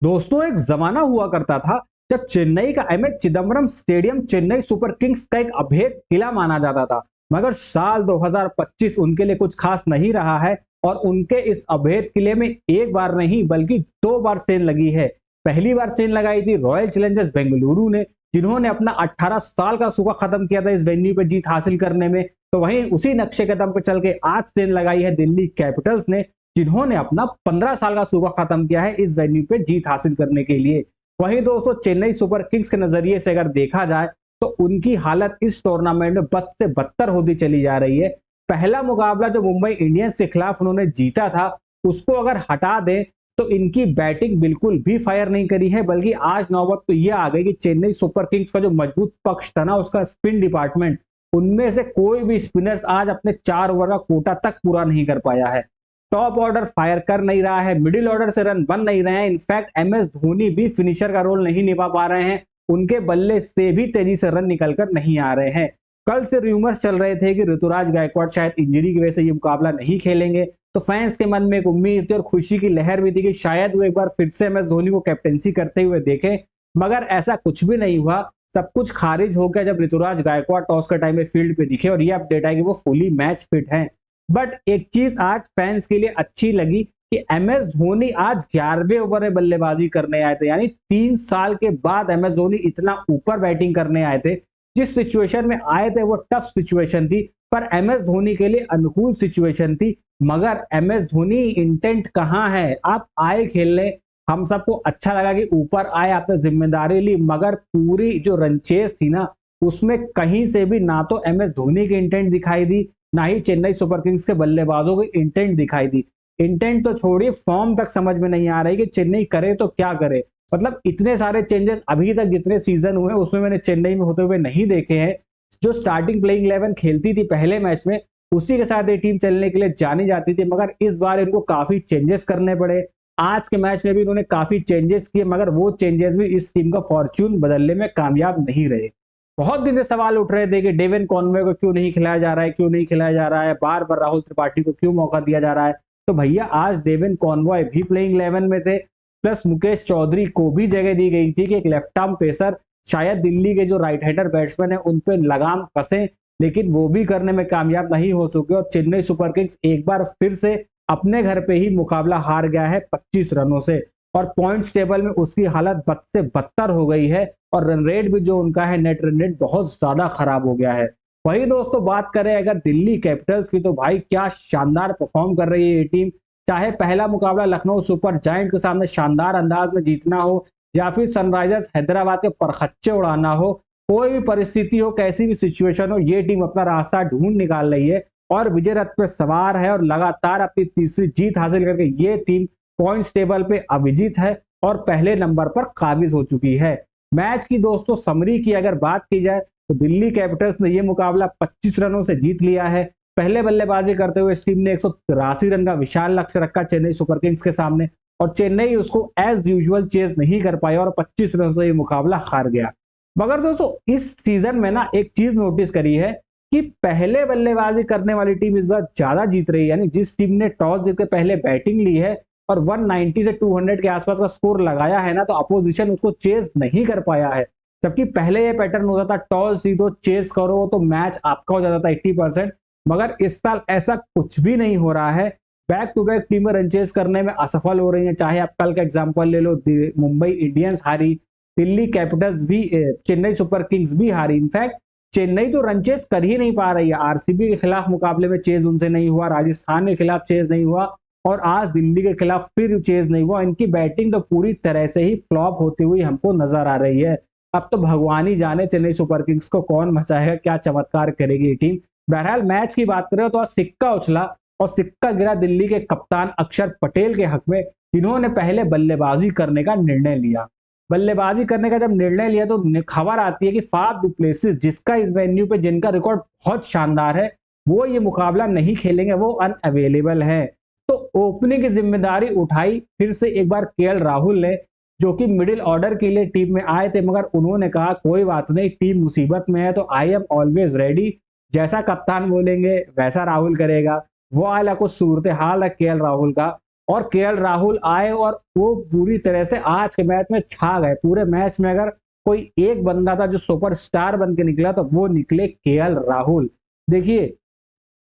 दोस्तों एक जमाना हुआ करता था जब चेन्नई का MA Chidambaram stadium Chennai super Kings का एक अभेद किला माना जाता था। मगर साल 2025 उनके लिए कुछ खास नहीं रहा है और उनके इस अभेद किले में एक बार नहीं बल्कि दो बार सेल लगी है। पहली बार सेल लगाई थी रॉयल चैलेंजर्स बेंगलुरु ने, जिन्होंने अपना 18 साल का सूखा खत्म किया था इस वेन्यू पे जीत हासिल करने में। तो वहीं उसी नक्शे कदम पे चल के आज सेल लगाई है दिल्ली कैपिटल्स ने, जिन्होंने अपना 15 साल का सूबा खत्म किया है इस वेन्यू पे जीत हासिल करने के लिए। वहीं दोस्तों चेन्नई सुपर किंग्स के नजरिए से अगर देखा जाए तो उनकी हालत इस टूर्नामेंट में बद से बदतर होती चली जा रही है। पहला मुकाबला जो मुंबई इंडियंस के खिलाफ उन्होंने जीता था, उसको अगर हटा दें तो इनकी बैटिंग बिल्कुल भी फायर नहीं करी है, बल्कि आज नौबत तो यह आ गई कि चेन्नई सुपर किंग्स का जो मजबूत पक्ष था ना, उसका स्पिन डिपार्टमेंट, उनमें से कोई भी स्पिनर्स आज अपने 4 ओवर का कोटा तक पूरा नहीं कर पाया है। टॉप ऑर्डर फायर कर नहीं रहा है, मिडिल ऑर्डर से रन बन नहीं रहे हैं। इनफैक्ट एमएस धोनी भी फिनिशर का रोल नहीं निभा पा रहे हैं, उनके बल्ले से भी तेजी से रन निकलकर नहीं आ रहे हैं। कल से रूमर्स चल रहे थे कि ऋतुराज गायकवाड़ शायद इंजरी की वजह से ये मुकाबला नहीं खेलेंगे, तो फैंस के मन में एक उम्मीद थी और खुशी की लहर भी थी कि शायद वो एक बार फिर से एमएस धोनी को कैप्टेंसी करते हुए देखें। मगर ऐसा कुछ भी नहीं हुआ। सब कुछ खारिज हो गया जब ऋतुराज गायकवाड़ टॉस के टाइम में फील्ड पे दिखे और ये अपडेट है कि वो फुली मैच फिट हैं। बट एक चीज आज फैंस के लिए अच्छी लगी कि एमएस धोनी आज 11वें ओवर में बल्लेबाजी करने आए थे, यानी 3 साल के बाद एमएस धोनी इतना ऊपर बैटिंग करने आए थे। जिस सिचुएशन में आए थे वो टफ सिचुएशन थी, पर एमएस धोनी के लिए अनुकूल सिचुएशन थी। मगर एमएस धोनी इंटेंट कहां है? आप आए खेलने, हम सबको अच्छा लगा कि ऊपर आए, आपने जिम्मेदारी ली, मगर पूरी जो रनचेस थी ना, उसमें कहीं से भी ना तो एमएस धोनी की इंटेंट दिखाई दी, ना ही चेन्नई सुपर किंग्स के बल्लेबाजों की इंटेंट दिखाई दी। इंटेंट तो छोड़िए, फॉर्म तक समझ में नहीं आ रही कि चेन्नई करे तो क्या करे। मतलब इतने सारे चेंजेस अभी तक जितने सीजन हुए उसमें मैंने चेन्नई में होते हुए नहीं देखे हैं। जो स्टार्टिंग प्लेइंग 11 खेलती थी पहले मैच में, उसी के साथ ये टीम चलने के लिए जानी जाती थी, मगर इस बार इनको काफी चेंजेस करने पड़े। आज के मैच में भी उन्होंने काफी चेंजेस किए, मगर वो चेंजेस भी इस टीम का फॉर्च्यून बदलने में कामयाब नहीं रहे। बहुत दिन से सवाल उठ रहे थे कि डेविन कॉनवे को क्यों नहीं खिलाया जा रहा है, क्यों नहीं खिलाया जा रहा है, बार बार राहुल त्रिपाठी को क्यों मौका दिया जा रहा है। तो भैया आज डेविन कॉनवे भी प्लेइंग 11 में थे, प्लस मुकेश चौधरी को भी जगह दी गई थी कि एक लेफ्ट आर्म पेसर शायद दिल्ली के जो राइट हैंडर बैट्समैन है उन पे लगाम कसे, लेकिन वो भी करने में कामयाब नहीं हो सके और चेन्नई सुपर किंग्स एक बार फिर से अपने घर पे ही मुकाबला हार गया है 25 रनों से। और पॉइंट्स टेबल में उसकी हालत बद से बदतर हो गई है और रन रेट भी जो उनका है, नेट रन रेट बहुत ज्यादा खराब हो गया है। वही दोस्तों बात करें अगर दिल्ली कैपिटल्स की, तो भाई क्या शानदार परफॉर्म कर रही है ये टीम। चाहे पहला मुकाबला लखनऊ सुपर जायंट के सामने शानदार अंदाज में जीतना हो या फिर सनराइजर्स हैदराबाद के परखच्चे उड़ाना हो, कोई भी परिस्थिति हो, कैसी भी सिचुएशन हो, ये टीम अपना रास्ता ढूंढ निकाल रही है और विजय रथ पे सवार है और लगातार अपनी तीसरी जीत हासिल करके ये टीम पॉइंट्स टेबल पे अविजित है और पहले नंबर पर काबिज हो चुकी है। मैच की दोस्तों समरी की अगर बात की जाए तो दिल्ली कैपिटल्स ने यह मुकाबला 25 रनों से जीत लिया है। पहले बल्लेबाजी करते हुए इस टीम ने 183 रन का विशाल लक्ष्य रखा चेन्नई सुपर किंग्स के सामने और चेन्नई उसको एज यूजुअल चेज नहीं कर पाया और 25 रन से ये मुकाबला हार गया। मगर दोस्तों इस सीजन में ना एक चीज नोटिस करी है कि पहले बल्लेबाजी करने वाली टीम इस बार ज्यादा जीत रही है। यानी जिस टीम ने टॉस जीत के पहले बैटिंग ली है और 190 से 200 के आसपास का स्कोर लगाया है ना, तो अपोजिशन उसको चेज नहीं कर पाया है। जबकि पहले ये पैटर्न होता था टॉस जीतो चेज करो तो मैच आपका हो जाता था 80%, मगर इस साल ऐसा कुछ भी नहीं हो रहा है। बैक टू बैक टीमें रन चेज करने में असफल हो रही हैं। चाहे आप कल का एग्जांपल ले लो, मुंबई इंडियंस हारी, दिल्ली कैपिटल्स भी, चेन्नई सुपर किंग्स भी हारी। इनफैक्ट चेन्नई तो रन चेज कर ही नहीं पा रही है। आरसीबी के खिलाफ मुकाबले में चेज उनसे नहीं हुआ, राजस्थान के खिलाफ चेज नहीं हुआ और आज दिल्ली के खिलाफ फिर चेज नहीं हुआ। इनकी बैटिंग तो पूरी तरह से ही फ्लॉप होती हुई हमको नजर आ रही है। अब तो भगवान ही जाने चेन्नई सुपर किंग्स को कौन मचाएगा, क्या चमत्कार करेगी ये टीम। बहरहाल मैच की बात करें तो आज सिक्का उछला और सिक्का गिरा दिल्ली के कप्तान अक्षर पटेल के हक में, जिन्होंने पहले बल्लेबाजी करने का निर्णय लिया। बल्लेबाजी करने का जब निर्णय लिया तो खबर आती है कि फाफ डुप्लेसिस, जिसका इस वेन्यू पे जिनका रिकॉर्ड बहुत शानदार है, वो ये मुकाबला नहीं खेलेंगे, वो अनअवेलेबल है। तो ओपनिंग की जिम्मेदारी उठाई फिर से एक बार केएल राहुल ने, जो कि मिडिल ऑर्डर के लिए टीम में आए थे, मगर उन्होंने कहा कोई बात नहीं, टीम मुसीबत में है तो आई एम ऑलवेज रेडी। जैसा कप्तान बोलेंगे वैसा राहुल करेगा। वो आला कुछ सूरत हाल है केएल राहुल का। और केएल राहुल आए और वो पूरी तरह से आज के मैच में छा गए। पूरे मैच में अगर कोई एक बंदा था जो सुपरस्टार बन के निकला तो वो निकले केएल राहुल। देखिए,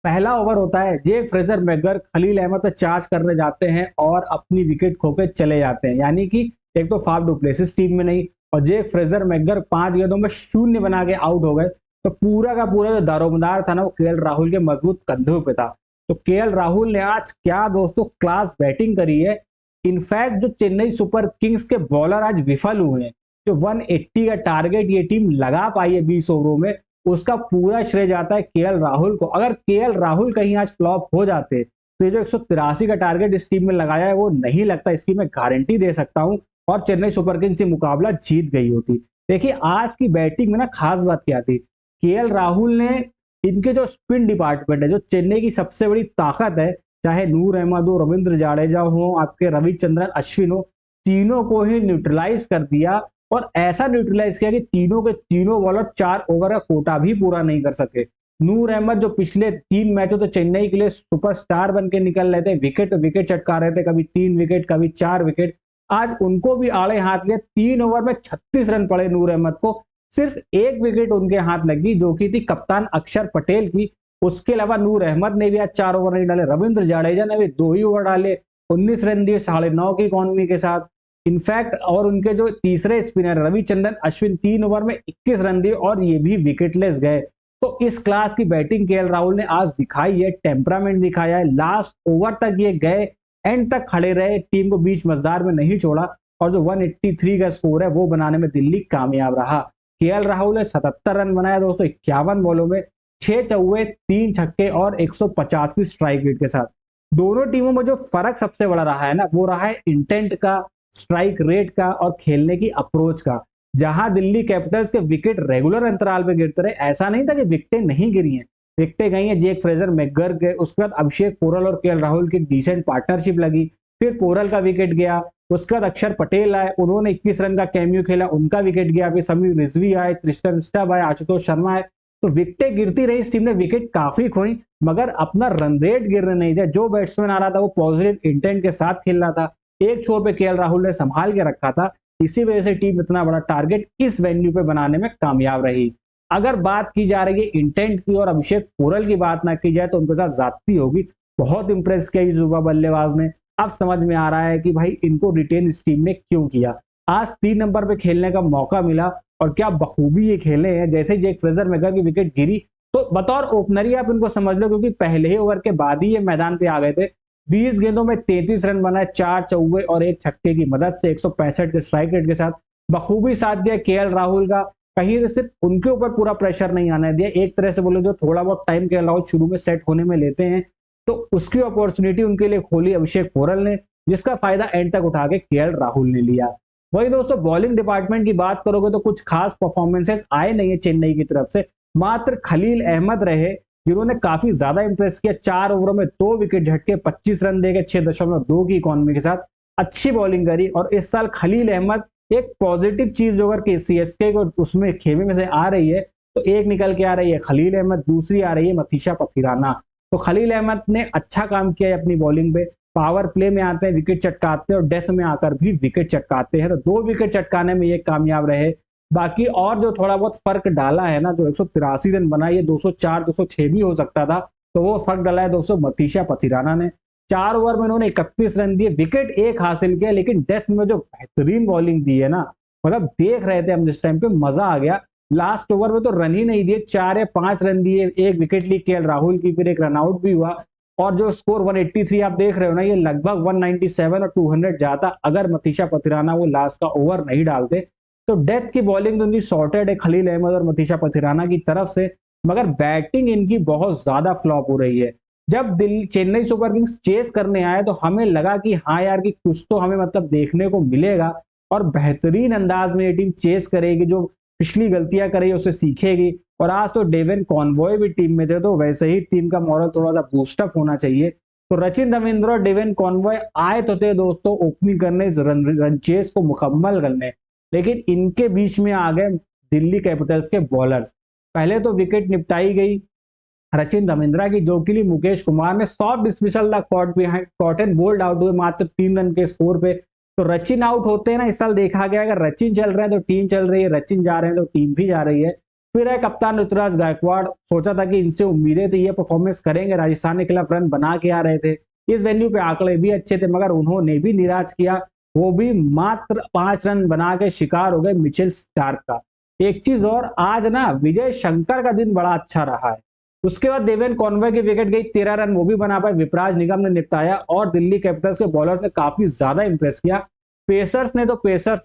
पहला ओवर होता है, जेक फ्रेजर मैकगर खलील अहमद पे चार्ज करने जाते हैं और अपनी विकेट खो के चले जाते हैं। यानी कि एक तो फाफ डुप्लेसिस टीम में नहीं और जेक फ्रेजर मैकगर 5 गेंदों में 0 बना के आउट हो गए। तो पूरा का पूरा जो दारोमदार था ना वो केएल राहुल के मजबूत कंधों पे था। तो केएल राहुल ने आज क्या दोस्तों क्लास बैटिंग करी है। इनफैक्ट जो चेन्नई सुपर किंग्स के बॉलर आज विफल हुए हैं, जो 180 का टारगेट ये टीम लगा पाई है 20 ओवरों में, उसका पूरा श्रेय जाता है केएल राहुल को। अगर केएल राहुल कहीं आज फ्लॉप हो जाते तो ये जो 183 का टारगेट इस टीम में लगाया है वो नहीं लगता, इसकी मैं गारंटी दे सकता हूं और चेन्नई सुपर किंग्स से मुकाबला जीत गई होती। देखिए, आज की बैटिंग में ना खास बात क्या थी, केएल राहुल ने इनके जो स्पिन डिपार्टमेंट है, जो चेन्नई की सबसे बड़ी ताकत है, चाहे नूर अहमद हो, रविंद्र जाडेजा हो, आपके रविचंद्रन अश्विन हो, तीनों को ही न्यूट्रलाइज कर दिया और ऐसा न्यूट्रलाइज किया कि तीनों के तीनों बॉलर 4 ओवर का कोटा भी पूरा नहीं कर सके। नूर अहमद जो पिछले 3 मैचों तो चेन्नई के लिए सुपरस्टार बन के निकल रहे थे, विकेट विकेट चटका रहे थे, कभी 3 विकेट कभी 4 विकेट, आज उनको भी आड़े हाथ लिया। 3 ओवर में 36 रन पड़े नूर अहमद को, सिर्फ 1 विकेट उनके हाथ लगी जो कि थी कप्तान अक्षर पटेल की। उसके अलावा नूर अहमद ने भी आज 4 ओवर नहीं डाले, रविंद्र जाडेजा ने भी 2 ही ओवर डाले, 19 रन दिए 9.5 की इकॉनमी के साथ। इनफैक्ट और उनके जो तीसरे स्पिनर रविचंद्रन अश्विन 3 ओवर में 21 रन दिए और ये भी विकेटलेस गए। तो इस क्लास की बैटिंग केएल राहुल ने आज दिखाई है, टेम्परामेंट दिखाया है, लास्ट ओवर तक ये गए, एंड तक खड़े रहे, टीम को बीच मझधार में नहीं छोड़ा और जो 183 का स्कोर है वो बनाने में दिल्ली कामयाब रहा। केएल राहुल ने 77 रन बनाया दोस्तों 51 बॉलों में, 6 चौके 3 छक्के और 150 की स्ट्राइक रेट के साथ। दोनों टीमों में जो फर्क सबसे बड़ा रहा है ना वो रहा है इंटेंट का, स्ट्राइक रेट का और खेलने की अप्रोच का। जहां दिल्ली कैपिटल्स के विकेट रेगुलर अंतराल पे गिरते रहे, ऐसा नहीं था कि विकेटें नहीं गिरी हैं, विकेटें गई हैं जेक फ्रेजर मैकगर के, उसके बाद अभिषेक पोरल और केएल राहुल की डिसेंट पार्टनरशिप लगी, फिर पोरल का विकेट गया, उसके बाद अक्षर पटेल आए, उन्होंने 21 रन का कैमियो खेला, उनका विकेट गया, फिर समीर रिजवी आए, त्रिस्टन स्टब आए, आशुतोष शर्मा आए। तो विकेटें गिरती रही, इस टीम ने विकेट काफी खोई मगर अपना रन रेट गिरने नहीं दिया। जो बैट्समैन आ रहा था वो पॉजिटिव इंटेंट के साथ खेल रहा था, एक छोर पे केएल राहुल ने संभाल के रखा था, इसी वजह से टीम इतना बड़ा टारगेट इस वेन्यू पे बनाने में कामयाब रही। अगर बात की जा रही है इंटेंट की और अभिषेक पोरल की बात ना की जाए तो उनके साथ ज्यादती होगी। बहुत इंप्रेस किया इस युवा बल्लेबाज ने। अब समझ में आ रहा है कि भाई इनको रिटेन इस टीम ने क्यों किया। आज 3 नंबर पे खेलने का मौका मिला और क्या बखूबी ये खेले हैं। जैसे ही जेक फ्रेजर मैकगर की विकेट गिरी तो बतौर ओपनर ही आप इनको समझ लो, क्योंकि पहले ही ओवर के बाद ही ये मैदान पे आ गए थे। 20 गेंदों में 33 रन बनाए, 4 चौके और 1 छक्के की मदद से 165 के स्ट्राइक रेट के साथ बखूबी साथ दिया केएल राहुल का। कहीं से सिर्फ उनके ऊपर पूरा प्रेशर नहीं आने दिया। एक तरह से बोले जो थोड़ा बहुत टाइम केएल राहुल शुरू में सेट होने में लेते हैं तो उसकी अपॉर्चुनिटी उनके लिए खोली अभिषेक पोरल ने, जिसका फायदा एंड तक उठा के केएल राहुल ने लिया। वही दोस्तों बॉलिंग डिपार्टमेंट की बात करोगे तो कुछ खास परफॉर्मेंसेस आए नहीं है चेन्नई की तरफ से। मात्र खलील अहमद रहे जिन्होंने काफी ज्यादा इंप्रेस किया। 4 ओवरों में 2 विकेट झटके, 25 रन देके 6.2 की इकॉनमी के साथ अच्छी बॉलिंग करी। और इस साल खलील अहमद एक पॉजिटिव चीज जो अगर सीएसके को उसमें खेमे में से आ रही है तो एक निकल के आ रही है खलील अहमद, दूसरी आ रही है मथीशा पथिराना। तो खलील अहमद ने अच्छा काम किया है अपनी बॉलिंग पे। पावर प्ले में आते हैं विकेट चटकाते हैं और डेथ में आकर भी विकेट चटकाते हैं। तो 2 विकेट चटकाने में ये कामयाब रहे। बाकी और जो थोड़ा बहुत फर्क डाला है ना, जो 183 रन बना, ये 204 206 भी हो सकता था, तो वो फर्क डाला है दोस्तों मथीशा पथिराना ने। 4 ओवर में उन्होंने 31 रन दिए, विकेट 1 हासिल किया, लेकिन डेथ में जो बेहतरीन बॉलिंग दी है ना, मतलब देख रहे थे हम जिस टाइम पे, मजा आ गया। लास्ट ओवर में तो रन ही नहीं दिए, 4 या 5 रन दिए, 1 विकेट ली केएल राहुल की, फिर 1 रनआउट भी हुआ। और जो स्कोर 183 आप देख रहे हो ना, ये लगभग 197 और 200 जाता अगर मथीशा पथिराना वो लास्ट का ओवर नहीं डालते। तो डेथ की बॉलिंग तो उनकी सॉर्टेड है खलील अहमद और मथीशा पथिराना की तरफ से, मगर बैटिंग इनकी बहुत ज्यादा फ्लॉप हो रही है। जब Delhi Chennai super kings chase करने आए तो हमें लगा कि हाँ यार कि कुछ तो हमें मतलब देखने को मिलेगा और बेहतरीन अंदाज में ये टीम चेस करेगी, जो पिछली गलतियां करेगी उससे सीखेगी। और आज तो डेविन कॉनवॉय भी टीम में थे, तो वैसे ही टीम का मॉरल थोड़ा सा बूस्टअप होना चाहिए। तो रचिन रविंद्र और डेविन कॉनवॉय आए तो थे दोस्तों ओपनिंग करने, रन चेस को मुकम्मल करने, लेकिन इनके बीच में आ गए दिल्ली कैपिटल्स के बॉलर्स। पहले तो विकेट निपटाई गई, सचिन रविंद्रा की, जो के लिए मुकेश कुमार ने soft dismissal the caught and bowled out हुए मात्र 3 रन के स्कोर पे। तो रचिन आउट होते हैं ना, इस साल देखा गया अगर रचिन चल रहे हैं तो टीम चल रही है, रचिन जा रहे हैं तो टीम भी जा रही है। फिर है कप्तान ऋतुराज गायकवाड़, सोचा था कि इनसे उम्मीदें थी ये परफॉर्मेंस करेंगे, राजस्थान के खिलाफ रन बना के आ रहे थे, इस वेन्यू पे आंकड़े भी अच्छे थे, मगर उन्होंने भी निराश किया। वो भी मात्र 5 रन बना के शिकार हो गए मिचेल स्टार्क का। एक चीज और, आज ना विजय शंकर का दिन बड़ा अच्छा रहा है। उसके बाद देवेन कॉनवे की विकेट गई, 13 रन वो भी बना पाए, विपराज निगम ने निपटाया और दिल्ली कैपिटल्स के बॉलर्स ने काफी ज्यादा इंप्रेस किया। पेसर्स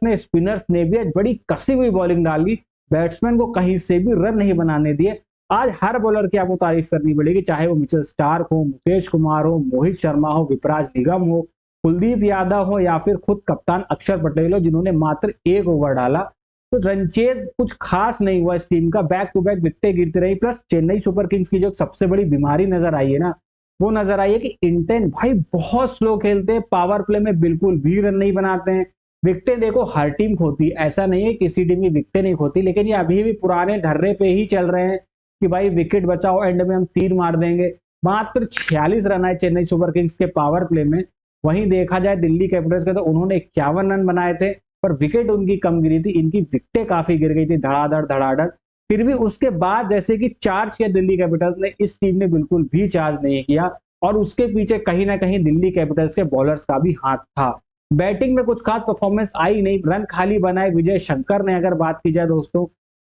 ने स्पिनर्स ने भी आज बड़ी कसी हुई बॉलिंग डाली, बैट्समैन को कहीं से भी रन नहीं बनाने दिए। आज हर बॉलर की आपको तारीफ करनी पड़ेगी, चाहे वो मिचेल स्टार्क हो, मुकेश कुमार हो, मोहित शर्मा हो, विपराज निगम हो, कुलदीप यादव हो या फिर खुद कप्तान अक्षर पटेल हो, जिन्होंने मात्र 1 ओवर डाला। तो रनचेज कुछ खास नहीं हुआ इस टीम का, बैक टू बैक विकेटें गिरती रही। प्लस चेन्नई सुपर किंग्स की जो सबसे बड़ी बीमारी नजर आई है ना, वो नजर आई है कि इंटेंट भाई बहुत स्लो खेलते हैं, पावर प्ले में बिल्कुल भी रन नहीं बनाते हैं। विकेटें देखो हर टीम खोती, ऐसा नहीं है किसी टीम की विकेटें नहीं खोती, लेकिन ये अभी भी पुराने ढर्रे पे ही चल रहे हैं कि भाई विकेट बचाओ, एंड में हम तीर मार देंगे। मात्र 46 रन आए चेन्नई सुपर किंग्स के पावर प्ले में। वहीं देखा जाए दिल्ली कैपिटल्स के, तो उन्होंने 51 रन बनाए थे, पर विकेट उनकी कम गिरी थी, इनकी विकेटें काफी गिर गई थी धड़ाधड़। फिर भी उसके बाद जैसे कि चार्ज किया दिल्ली कैपिटल्स ने, इस टीम ने बिल्कुल भी चार्ज नहीं किया और उसके पीछे कहीं ना कहीं दिल्ली कैपिटल्स के बॉलर्स का भी हाथ था। बैटिंग में कुछ खास परफॉर्मेंस आई नहीं, रन खाली बनाए विजय शंकर ने। अगर बात की जाए दोस्तों,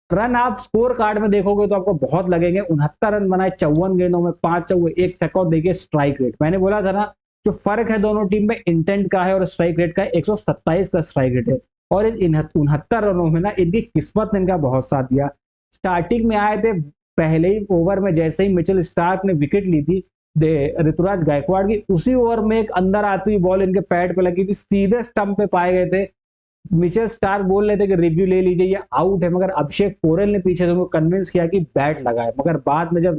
रन आप स्कोर कार्ड में देखोगे तो आपको बहुत लगेंगे। 69 रन बनाए 54 गेंदों में, 5 चौके 1 छक्का। देखिए स्ट्राइक रेट, मैंने बोला था ना जो फर्क है दोनों टीम में इंटेंट का है और स्ट्राइक रेट का, 127 का स्ट्राइक रेट है। और इन 69 रनों में ना इनकी किस्मत ने इनका बहुत साथ दिया। स्टार्टिंग में आए थे, पहले ही ओवर में जैसे ही मिचेल स्टार्क ने विकेट ली थी ऋतुराज गायकवाड़ की, उसी ओवर में एक अंदर आती हुई बॉल इनके पैड पे लगी थी, सीधे स्टंप पे पाए गए थे। मिचेल स्टार्क बोल रहे थे कि रिव्यू ले लीजिए ये आउट है, मगर अभिषेक पोरेल ने पीछे से उनको कन्विंस किया कि बैट लगा है। मगर बाद में जब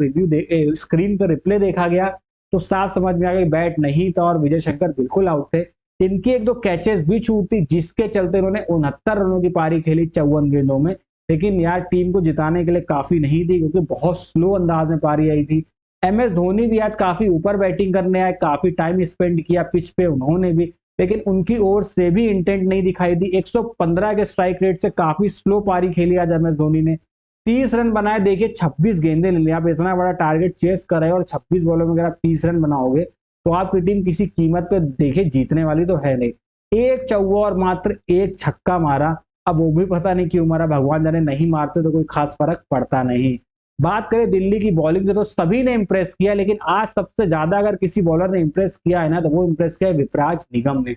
स्क्रीन पर रिप्ले देखा गया तो साफ समझ में आ गया बैट नहीं था और विजय शंकर बिल्कुल आउट थे। इनकी 1-2 कैचेस भी छूटी, जिसके चलते इन्होंने 69 रनों की पारी खेली 54 गेंदों में। लेकिन यार टीम को जिताने के लिए काफी नहीं थी, क्योंकि बहुत स्लो अंदाज में पारी आई थी। MS धोनी भी आज काफी ऊपर बैटिंग करने आए, काफी टाइम स्पेंड किया पिच पे उन्होंने भी, लेकिन उनकी ओर से भी इंटेंट नहीं दिखाई दी। 115 के स्ट्राइक रेट से काफी स्लो पारी खेली आज MS धोनी ने। 30 रन बनाए, देखिए 26 गेंदे ले ली। आप इतना बड़ा टारगेट चेस कर रहे हो और 26 बॉलों में अगर आप 30 रन बनाओगे तो आपकी टीम किसी कीमत पे देखिए जीतने वाली तो है नहीं। 1 चौका और मात्र 1 छक्का मारा, अब वो भी पता नहीं क्यों मारा, भगवान जाने, नहीं मारते तो कोई खास फर्क पड़ता नहीं। बात करें दिल्ली की बॉलिंग से तो सभी ने इंप्रेस किया, लेकिन आज सबसे ज्यादा अगर किसी बॉलर ने इंप्रेस किया है ना, तो वो इंप्रेस किया है विपराज निगम ने।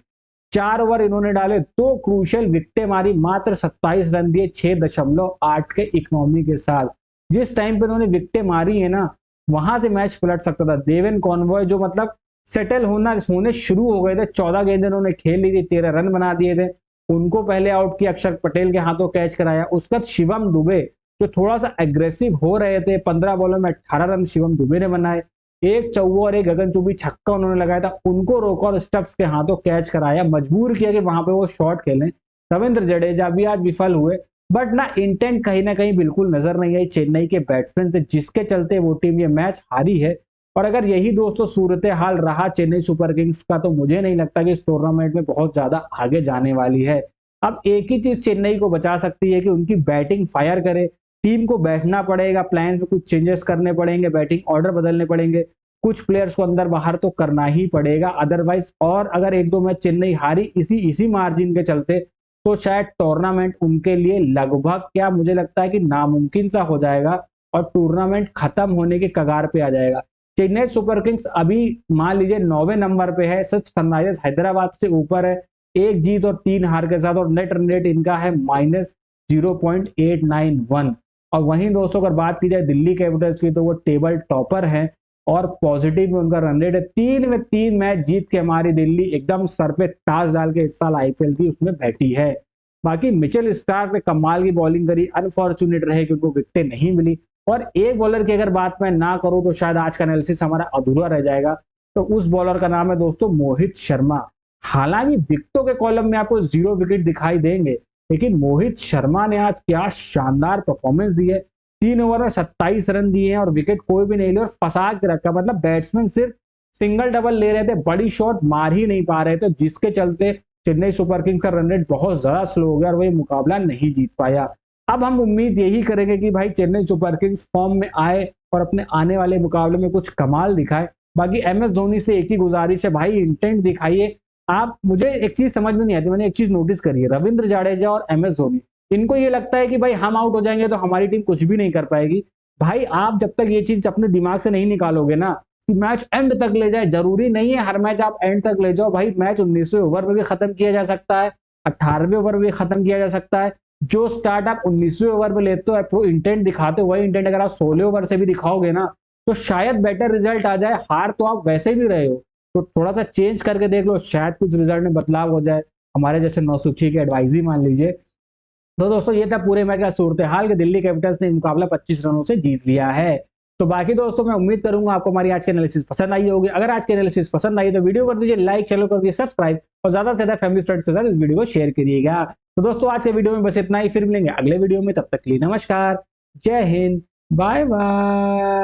4 ओवर इन्होंने डाले, 2 क्रूशियल विकेटें मारी, मात्र 27 रन दिए 6.8 के इकोनॉमी के साथ। जिस टाइम पे इन्होंने विकेटें मारी है ना, वहां से मैच पलट सकता था। देवेन कॉनवॉय जो मतलब सेटल होने शुरू हो गए थे, 14 गेंदें उन्होंने खेल ली थी, 13 रन बना दिए थे, उनको पहले आउट किया, अक्षर पटेल के हाथों कैच कराया। उसके बाद शिवम दुबे जो थोड़ा सा एग्रेसिव हो रहे थे, 15 बॉलों में 18 रन शिवम दुबे ने बनाए, 1 चौका और 1 गगनचुंबी छक्का उन्होंने लगाया था, उनको रोका और स्टप्स के हाथों कैच कराया, मजबूर किया कि वहां पे वो शॉट खेलें। रविंद्र जडेजा भी आज विफल हुए, बट ना इंटेंट कहीं ना कहीं बिल्कुल नजर नहीं आई चेन्नई के बैट्समैन से, जिसके चलते वो टीम ये मैच हारी है। और अगर यही दोस्तों सूरत हाल रहा चेन्नई सुपर किंग्स का, तो मुझे नहीं लगता कि इस टूर्नामेंट में बहुत ज्यादा आगे जाने वाली है। अब एक ही चीज चेन्नई को बचा सकती है कि उनकी बैटिंग फायर करे। टीम को बैठना पड़ेगा, प्लान में कुछ चेंजेस करने पड़ेंगे, बैटिंग ऑर्डर बदलने पड़ेंगे, कुछ प्लेयर्स को अंदर बाहर तो करना ही पड़ेगा अदरवाइज। और अगर 1-2 मैच चेन्नई हारी इसी मार्जिन के चलते, तो शायद टूर्नामेंट उनके लिए लगभग क्या मुझे लगता है कि नामुमकिन सा हो जाएगा और टूर्नामेंट खत्म होने के कगार पे आ जाएगा। चेन्नई सुपर किंग्स अभी मान लीजिए 9वें नंबर पे है, सिर्फ सनराइजर्स हैदराबाद से ऊपर है 1 जीत और 3 हार के साथ, और नेट रन रेट इनका है -0.891। और वहीं दोस्तों अगर बात की जाए दिल्ली कैपिटल्स की, तो वो टेबल टॉपर है और पॉजिटिव में उनका रन रेट है। 3 में 3 मैच जीत के हमारी दिल्ली एकदम सर पे ताज डाल के इस साल IPL की उसमें बैठी है। बाकी मिचेल स्टार्क ने कमाल की बॉलिंग करी, अनफॉर्चुनेट रहे कि उनको विकेटें नहीं मिली। और एक बॉलर की अगर बात मैं ना करूं तो शायद आज का एनालिसिस हमारा अधूरा रह जाएगा, तो उस बॉलर का नाम है दोस्तों मोहित शर्मा। हालांकि विकेटों के कॉलम में आपको 0 विकेट दिखाई देंगे, लेकिन मोहित शर्मा ने आज क्या शानदार परफॉर्मेंस दी है। 3 ओवर में 27 रन दिए हैं और विकेट कोई भी नहीं लिए और फंसा के रखा। मतलब बैट्समैन सिर्फ सिंगल डबल ले रहे थे, बड़ी शॉट मार ही नहीं पा रहे थे, जिसके चलते चेन्नई सुपर किंग्स का रन रेट बहुत ज्यादा स्लो हो गया और वही मुकाबला नहीं जीत पाया। अब हम उम्मीद यही करेंगे कि भाई चेन्नई सुपर किंग्स फॉर्म में आए और अपने आने वाले मुकाबले में कुछ कमाल दिखाए। बाकी MS धोनी से एक ही गुजारिश है, भाई इंटेंट दिखाइए। आप, मुझे एक चीज समझ में नहीं आती, मैंने एक चीज नोटिस करी है, रविंद्र जाडेजा और MS धोनी, इनको ये लगता है कि भाई हम आउट हो जाएंगे तो हमारी टीम कुछ भी नहीं कर पाएगी। भाई आप जब तक ये चीज अपने दिमाग से नहीं निकालोगे ना कि मैच एंड तक ले जाए, जरूरी नहीं है हर मैच आप एंड तक ले जाओ। भाई मैच 19वें ओवर में भी खत्म किया जा सकता है, 18वें ओवर में भी खत्म किया जा सकता है। जो स्टार्ट आप 19वें ओवर में लेते हो, वो इंटेंट दिखाते हो, वही इंटेंट अगर आप 16 ओवर से भी दिखाओगे ना तो शायद बेटर रिजल्ट आ जाए। हार तो आप वैसे भी रहे हो, तो थोड़ा सा चेंज करके देख लो, शायद कुछ रिजल्ट में बदलाव हो जाए। हमारे जैसे नौसुखी की एडवाइस ही मान लीजिए। तो दोस्तों ये था पूरे मैच का सूरत हाल के दिल्ली कैपिटल्स ने मुकाबला 25 रनों से जीत लिया है। तो बाकी दोस्तों मैं उम्मीद करूंगा आपको हमारी आज की एनालिसिस पसंद आई होगी। अगर आज की एनालिसिस पसंद आई तो वीडियो कर दीजिए लाइक, चैनल कर दीजिए सब्सक्राइब और ज्यादा से ज्यादा फैमिली फ्रेंड्स के साथ इस वीडियो को शेयर करिएगा। तो दोस्तों आज के वीडियो में बस इतना ही, फिर मिलेंगे अगले वीडियो में, तब तक के लिए नमस्कार, जय हिंद, बाय बाय।